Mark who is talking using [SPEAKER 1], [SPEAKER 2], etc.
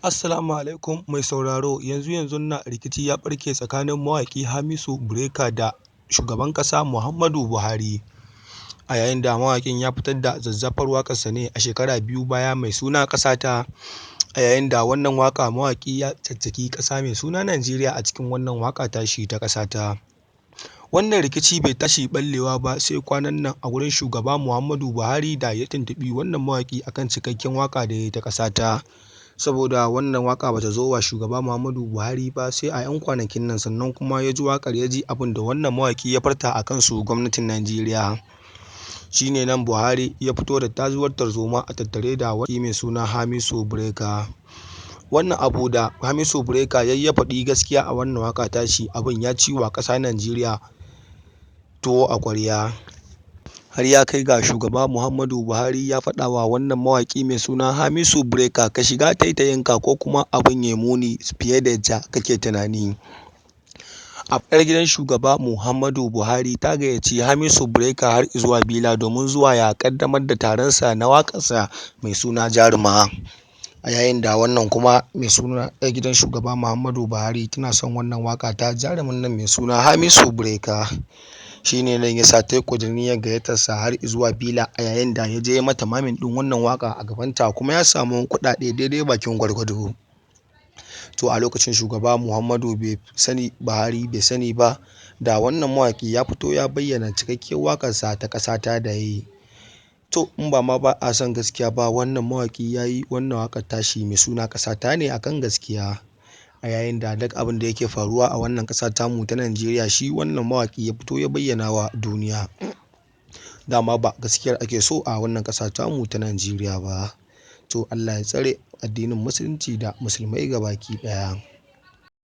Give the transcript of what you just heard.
[SPEAKER 1] Assalamu alaikum mai sauraro, yanzun nan rikici ya ɓarke tsakanin mawaƙi Hamisu Breaker da shugaban ƙasa Muhammadu Buhari, a yayin da mawaƙin ya fitar da zazzafar waƙarsa ne a shekara 2 baya mai suna ƙasata, a yayin da wannan waƙa mawaƙi ya caccaki ƙasa mai suna Najeriya a cikin wannan waƙa tashi ta ƙasata. Wannan rikici bai tashi ɓallewa ba sai kwanan nan a wurin shugaba Muhammadu Buhari da ya tuntuɓi wannan mawaƙi akan cikakken waƙa da ya yi ta ƙasata. Saboda wannan waƙa bata zo wa shugaba Muhammadu Buhari ba sai a 'yan kwanakin nan, sannan kuma ya ji waƙar ya ji abin da wannan mawaƙi ya furta a kansu gwamnatin Najeriya. Shi ne nan Buhari ya fito da tazuwar tarzoma a tattare da wani mai suna Hamisu Breaker. Wannan abu da Hamisu Breaker ya faɗi gaskiya a wannan waƙa tashi, abin ya ci wa ƙasa Najeriya tuwo a ƙwarya. Har ya kai ga shugaba Muhammadu Buhari ya faɗa wa wannan mawaƙi mai suna Hamisu Breaker, ka shiga taitayinka ko kuma abin ya muni fiye da yadda kake tunani. A faɗar gidan shugaba Muhammadu Buhari ta gayyaci Hamisu Breaker har zuwa Bila domin zuwa ya ƙaddamar da taronsa na waƙarsa mai suna Jaruma. A yayin da wannan kuma mai suna ɗan gidan shugaba Muhammadu Buhari tana son wannan waƙa ta jarumin nan mai suna Hamisu Breaker. Shi ne nan ya sa ta yi ƙudurniyar gayyatarsa har zuwa Bila, a yayin da ya je mata mamin ɗin wannan waƙa a gabanta, kuma ya samu kuɗaɗe daidai bakin gwargwado. To a lokacin shugaba Muhammadu Buhari bai sani ba da wannan mawaƙi ya fito ya bayyana cikakkiyar waƙarsa ta ƙasata da ya yi. To in ba ma ba a son gaskiya ba, wannan mawaƙi ya yi wannan waƙar tashi mai suna ƙasata ne akan gaskiya. A yayin da duk abin da yake faruwa a wannan ƙasa tamu ta Najeriya, shi wannan mawaƙi ya fito ya bayyana wa duniya. Dama ba gaskiyar ake so a wannan ƙasa tamu ta Najeriya ba. To Allah ya tsare addinin musulunci da musulmai gabaki ɗaya.